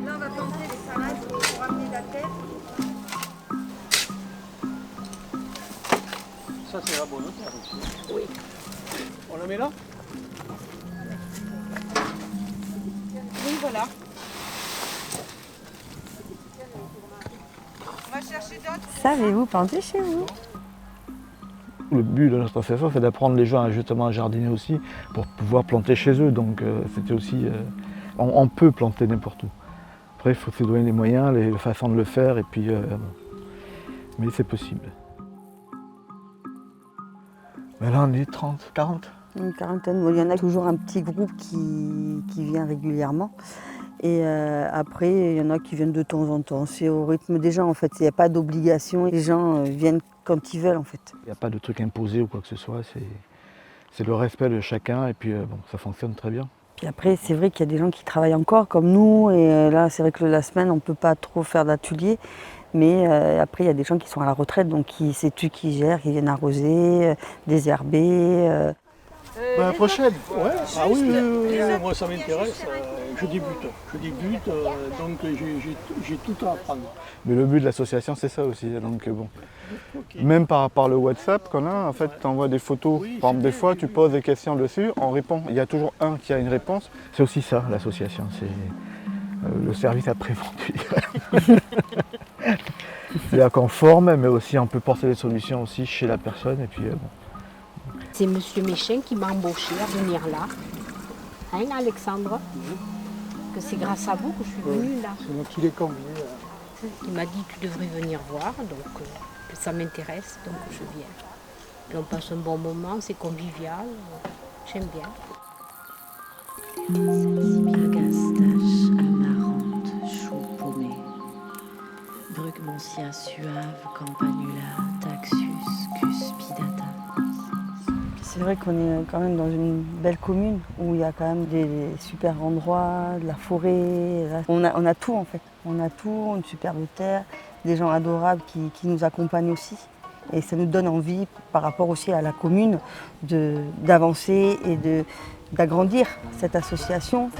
Là, on va planter les salades pour ramener la terre. Ça, c'est la bonne terre aussi. Oui. On la met là? Oui, voilà. On va chercher d'autres. Savez-vous planter chez vous? Le but de notre association, c'est d'apprendre les gens justement à jardiner aussi pour pouvoir planter chez eux. Donc c'était aussi, on peut planter n'importe où. Après, il faut se donner les moyens, les façons de le faire, et puis, mais c'est possible. Mais là, on est 30, 40. Une quarantaine. Bon, il y en a toujours un petit groupe qui vient régulièrement. Et après, il y en a qui viennent de temps en temps. C'est au rythme des gens en fait. Il n'y a pas d'obligation. Les gens viennent quand ils veulent en fait. Il n'y a pas de truc imposé ou quoi que ce soit. C'est le respect de chacun, et puis bon, ça fonctionne très bien. Puis après, c'est vrai qu'il y a des gens qui travaillent encore comme nous. Et là, c'est vrai que la semaine, on ne peut pas trop faire d'atelier. Mais après, il y a des gens qui sont à la retraite, donc c'est eux qui gèrent, qui viennent arroser, désherber. La prochaine? Ouais. Ah oui, moi ça m'intéresse. Je débute, donc j'ai tout à apprendre. Mais le but de l'association, c'est ça aussi. Donc bon, même par le WhatsApp qu'on a, en fait, tu envoies des photos. Oui, Par exemple, c'est des bien, fois, oui. tu poses des questions dessus, on répond. Il y a toujours un qui a une réponse. C'est aussi ça, l'association. C'est le service après-vente. C'est-à-dire qu'on forme, mais aussi on peut porter des solutions aussi chez la personne. Et puis, bon. C'est Monsieur Méchin qui m'a embauché à venir là. Hein, Alexandre? Que c'est grâce à vous que je suis venue là. C'est moi qui l'ai convié. Il m'a dit tu devrais venir voir, donc que ça m'intéresse, donc je viens. Puis on passe un bon moment, c'est convivial, j'aime bien. Agastache, amarante, chou paumé, Brugmansia suave, campanula, taxus, cuspidata. C'est vrai qu'on est quand même dans une belle commune où il y a quand même des super endroits, de la forêt. On a tout en fait. On a tout, une superbe terre, des gens adorables qui nous accompagnent aussi. Et ça nous donne envie, par rapport aussi à la commune, d'avancer et d'agrandir cette association.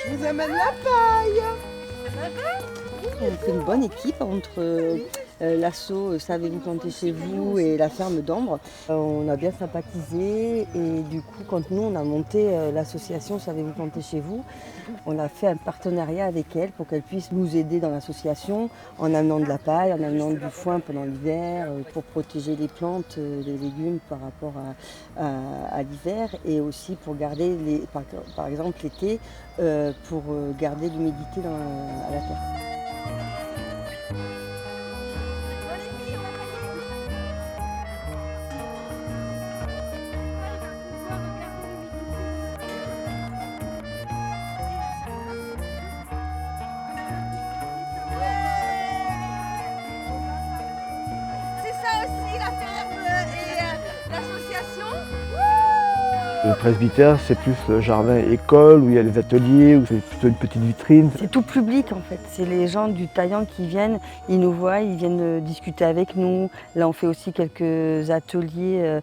Je vous amène la paille. On fait une bonne équipe entre l'asso Savez-vous planter chez vous et la ferme d'Ambre. On a bien sympathisé et du coup quand nous on a monté l'association Savez-vous planter chez vous, on a fait un partenariat avec elle pour qu'elle puisse nous aider dans l'association en amenant de la paille, en amenant du foin pendant l'hiver pour protéger les plantes, les légumes par rapport à l'hiver et aussi pour garder, par exemple l'été, pour garder l'humidité à la terre. C'est ça aussi la ferme et l'association. Le presbytère, c'est plus le jardin école où il y a les ateliers, où c'est plutôt une petite vitrine. C'est tout public en fait, c'est les gens du Taillan qui viennent, ils nous voient, ils viennent discuter avec nous. Là on fait aussi quelques ateliers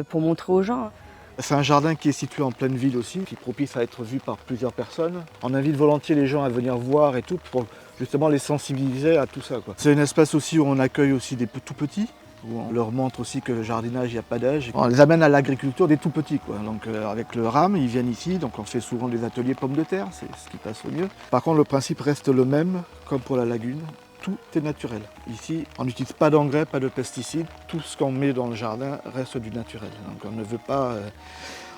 pour montrer aux gens. C'est un jardin qui est situé en pleine ville aussi, qui est propice à être vu par plusieurs personnes. On invite volontiers les gens à venir voir et tout pour justement les sensibiliser à tout ça, quoi. C'est un espace aussi où on accueille aussi des tout petits, où on leur montre aussi que le jardinage, il n'y a pas d'âge. On les amène à l'agriculture des tout petits, quoi. Donc avec le RAM, ils viennent ici, donc on fait souvent des ateliers pommes de terre, c'est ce qui passe au mieux. Par contre, le principe reste le même, comme pour la lagune. Tout est naturel. Ici, on n'utilise pas d'engrais, pas de pesticides. Tout ce qu'on met dans le jardin reste du naturel. Donc on ne veut pas...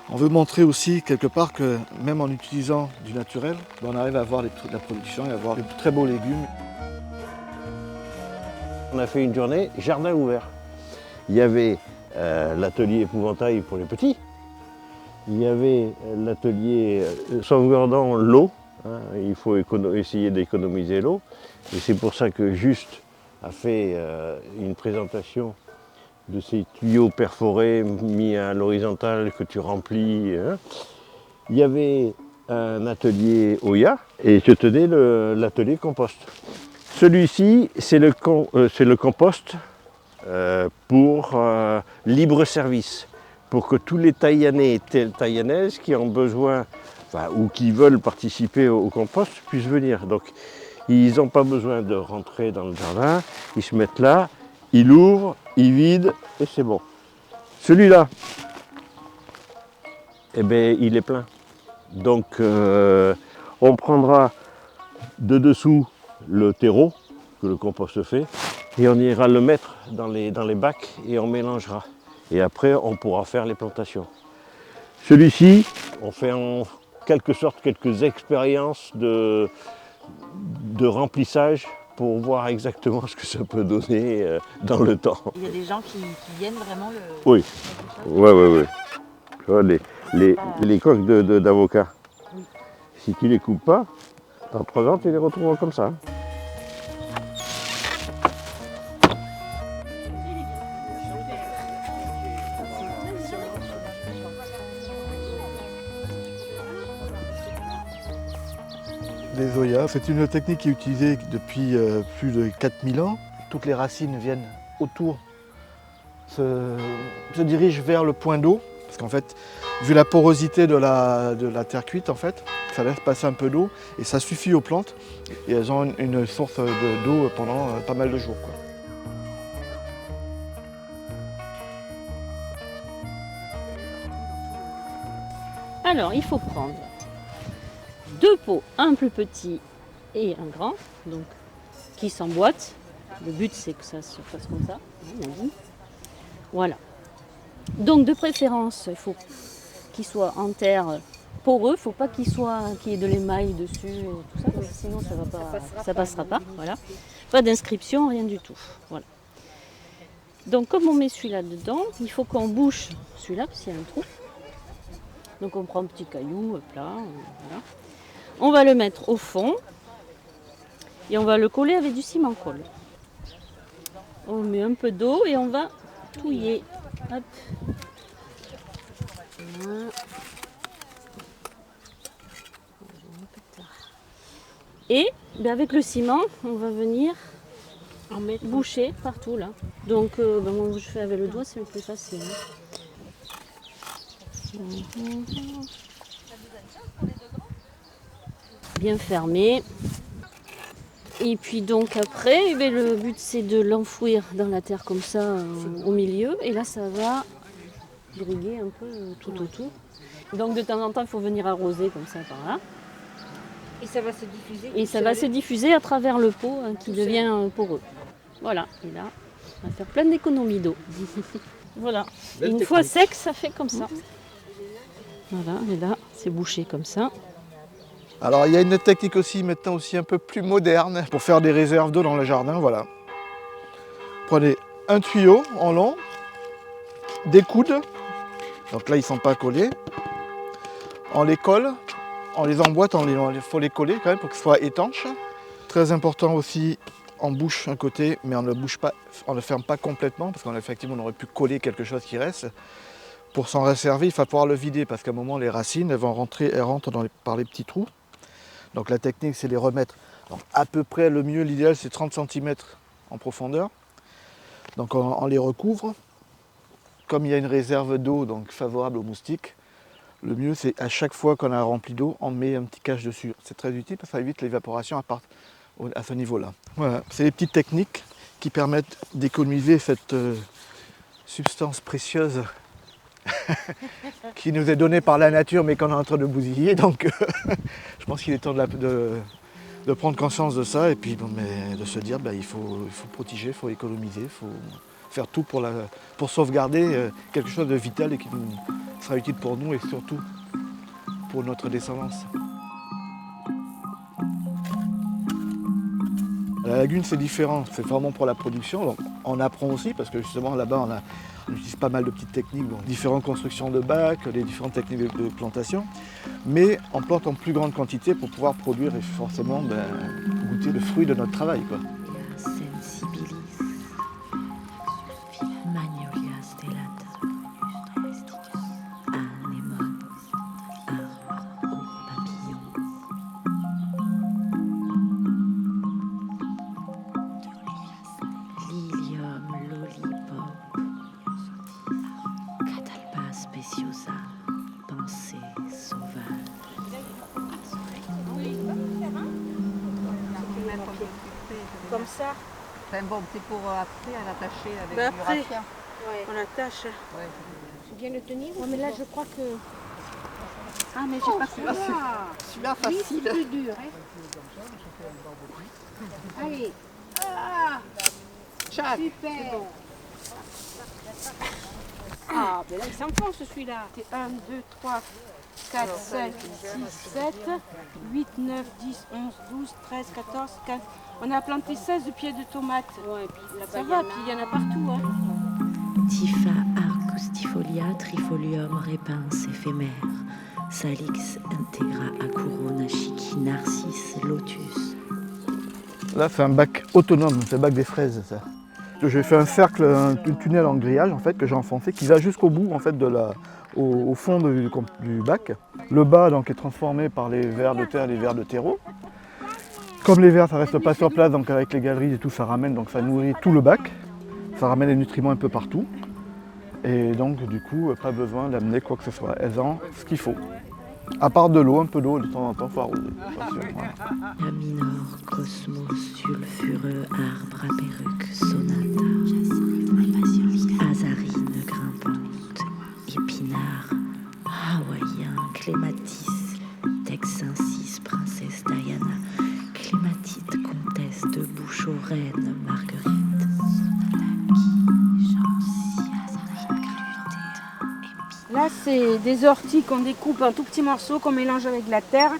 on veut montrer aussi quelque part que même en utilisant du naturel, on arrive à avoir de la production et à avoir de très beaux légumes. On a fait une journée jardin ouvert. Il y avait l'atelier épouvantail pour les petits. Il y avait l'atelier sauvegardant l'eau. Hein, il faut essayer d'économiser l'eau. Et c'est pour ça que Juste a fait une présentation de ces tuyaux perforés mis à l'horizontale que tu remplis. Hein. Il y avait un atelier Oya et je tenais l'atelier compost. Celui-ci, c'est le compost pour libre service, pour que tous les Taïwanais et Taïwanaises qui ont besoin ou qui veulent participer au compost puissent venir. Donc ils n'ont pas besoin de rentrer dans le jardin, ils se mettent là, ils l'ouvrent, ils vident et c'est bon. Celui-là, eh bien, il est plein. Donc on prendra de dessous le terreau que le compost fait et on ira le mettre dans les bacs et on mélangera. Et après on pourra faire les plantations. Celui-ci, on fait en quelque sorte quelques expériences de remplissage pour voir exactement ce que ça peut donner dans le temps. Il y a des gens qui viennent vraiment le... Oui, oui. Tu vois, les coques d'avocat, si tu les coupes pas, dans 3 ans, tu les retrouveras comme ça. Les Oya, c'est une technique qui est utilisée depuis plus de 4000 ans. Toutes les racines viennent autour, se dirigent vers le point d'eau. Parce qu'en fait, vu la porosité de la terre cuite, en fait, ça laisse passer un peu d'eau et ça suffit aux plantes. Et elles ont une source d'eau pendant pas mal de jours, quoi. Alors, il faut prendre 2 pots, un plus petit et un grand, donc qui s'emboîtent. Le but, c'est que ça se fasse comme ça. Voilà. Donc, de préférence, il faut qu'il soit en terre poreux. Il ne faut pas qu'il y ait de l'émail dessus et tout ça, parce que sinon ça passera pas. Voilà. Pas d'inscription, rien du tout. Voilà. Donc, comme on met celui-là dedans, il faut qu'on bouche celui-là, parce qu'il y a un trou. Donc, on prend un petit caillou plat. Voilà. On va le mettre au fond et on va le coller avec du ciment-colle. On met un peu d'eau et on va touiller. Hop. Voilà. Et avec le ciment, on va venir en mettre boucher partout là. Donc moi je fais avec le doigt, c'est le plus facile. Bien fermé. Et puis donc après, le but c'est de l'enfouir dans la terre comme ça au milieu. Et là ça va irriguer un peu tout autour. Donc de temps en temps il faut venir arroser comme ça par là. Et ça va se diffuser. Et ça va se diffuser à travers le pot qui devient poreux. Voilà, et là on va faire plein d'économies d'eau. Voilà, et une fois sec ça fait comme ça. Voilà, et là c'est bouché comme ça. Alors il y a une technique aussi maintenant aussi un peu plus moderne pour faire des réserves d'eau dans le jardin, voilà. Prenez un tuyau en long, des coudes, donc là ils ne sont pas collés, on les colle, on les emboîte, il faut les coller quand même pour qu'ils soient étanches. Très important aussi, on bouche un côté mais on ne bouge pas, on ne ferme pas complètement parce qu'effectivement on aurait pu coller quelque chose qui reste. Pour s'en réserver, il va pouvoir le vider parce qu'à un moment les racines elles rentrent par les petits trous. Donc la technique c'est les remettre, donc à peu près le mieux, l'idéal c'est 30 cm en profondeur. Donc on les recouvre. Comme il y a une réserve d'eau donc favorable aux moustiques, le mieux c'est à chaque fois qu'on a rempli d'eau, on met un petit cache dessus. C'est très utile parce que ça évite l'évaporation à ce niveau-là. Voilà, c'est des petites techniques qui permettent d'économiser cette substance précieuse qui nous est donnée par la nature mais qu'on est en train de bousiller. Donc je pense qu'il est temps de prendre conscience de ça et puis de se dire il faut protéger, il faut économiser, il faut faire tout pour sauvegarder quelque chose de vital et qui sera utile pour nous et surtout pour notre descendance. La lagune, c'est différent, c'est vraiment pour la production. Donc, on apprend aussi, parce que justement là-bas, on utilise pas mal de petites techniques, donc différentes constructions de bacs, les différentes techniques de plantation. Mais on plante en plus grande quantité pour pouvoir produire et forcément goûter le fruit de notre travail, quoi. Sensibilis Magnolias delata Anemone Arbre aux papillons Lilium lollipop Catalpa speciosa Pensée sauvage Comme ça. Enfin bon, c'est pour après à l'attacher avec Ben du après, raffia. on attache. Tu viens le tenir? Oui, mais là, je crois que... Ah, mais j'ai pas celui-là. Celui-là Oui, facile. c'est plus dur. Hein. Allez. Ah, super. Ah, mais là, il s'enfonce celui-là. C'est 1, 2, 3, 4, 5, 6, 7, 8, 9, 10, 11, 12, 13, 14, 15. On a planté 16 pieds de tomates. Ouais, puis là-bas, Ça il y va, en a. puis il y en a partout. Hein. Tifa arcustifolia trifolium repens éphémère Salix integra acurona chiqui narcisse lotus. Là, c'est un bac autonome, c'est le bac des fraises, ça. J'ai fait un cercle, un tunnel en grillage en fait, que j'ai enfoncé, qui va jusqu'au bout en fait, au fond du bac. Le bas donc, est transformé par les vers de terre et les vers de terreau. Comme les vers, ça ne reste pas sur place, donc avec les galeries et tout, ça ramène, donc ça nourrit tout le bac. Ça ramène les nutriments un peu partout. Et donc, du coup, pas besoin d'amener quoi que ce soit. Elles ont ce qu'il faut. À part de l'eau, un peu d'eau, de temps en temps, il faut arroser. Voilà. La minor cosmos sulfureux arbre à perruque sonata. Azarine grimpante, épinard, hawaïen, clématis, texensis, princesse Diana, clématite, comtesse de Bouche-aux-Reines, Marguerite. Là, c'est des orties qu'on découpe en tout petits morceaux, qu'on mélange avec de la terre.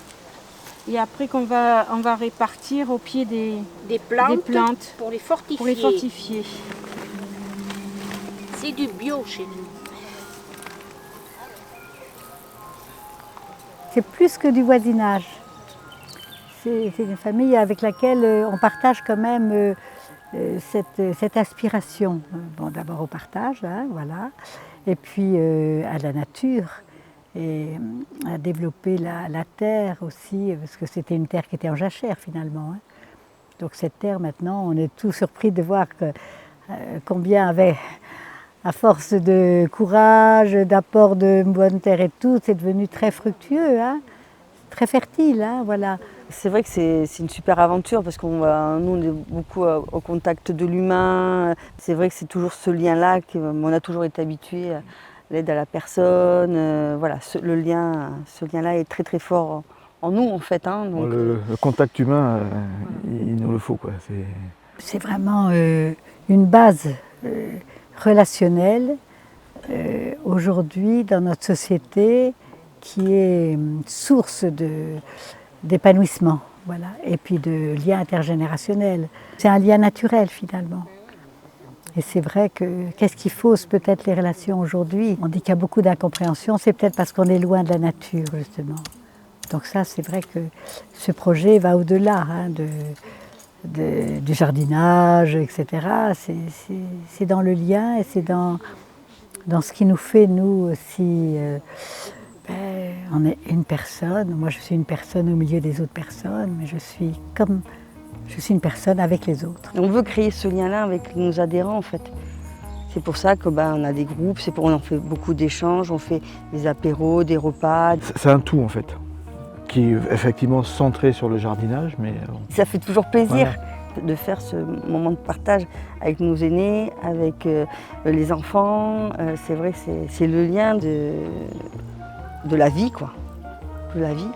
Et après, on va répartir au pied des plantes Pour les fortifier. pour les fortifier. C'est du bio chez nous. C'est plus que du voisinage. C'est une famille avec laquelle on partage quand même cette aspiration. Bon, d'abord au partage, hein, voilà, et puis à la nature, et à développer la terre aussi, parce que c'était une terre qui était en jachère finalement. Hein. Donc cette terre maintenant, on est tout surpris de voir combien avait, à force de courage, d'apport de bonne terre et tout, c'est devenu très fructueux, hein, très fertile, hein, voilà. C'est vrai que c'est une super aventure parce nous on est beaucoup au contact de l'humain. C'est vrai que c'est toujours ce lien-là qu'on a toujours été habitué à l'aide à la personne. Voilà, ce lien-là est très très fort en nous en fait. Hein, donc, Le contact humain, il nous le faut, quoi. C'est vraiment une base relationnelle aujourd'hui dans notre société qui est source d'épanouissement, voilà, et puis de lien intergénérationnel. C'est un lien naturel finalement. Et c'est vrai que qu'est-ce qui fausse peut-être les relations aujourd'hui? On dit qu'il y a beaucoup d'incompréhension, c'est peut-être parce qu'on est loin de la nature justement. Donc ça, c'est vrai que ce projet va au-delà hein, du jardinage, etc. C'est dans le lien et c'est dans ce qui nous fait, nous aussi, on est une personne. Moi, je suis une personne au milieu des autres personnes, mais je suis une personne avec les autres. On veut créer ce lien-là avec nos adhérents, en fait. C'est pour ça qu'on a des groupes, on en fait beaucoup d'échanges, on fait des apéros, des repas. C'est un tout, en fait, qui est effectivement centré sur le jardinage, mais... Ça fait toujours plaisir de faire ce moment de partage avec nos aînés, avec les enfants. C'est vrai que c'est le lien de la vie, quoi. De la vie.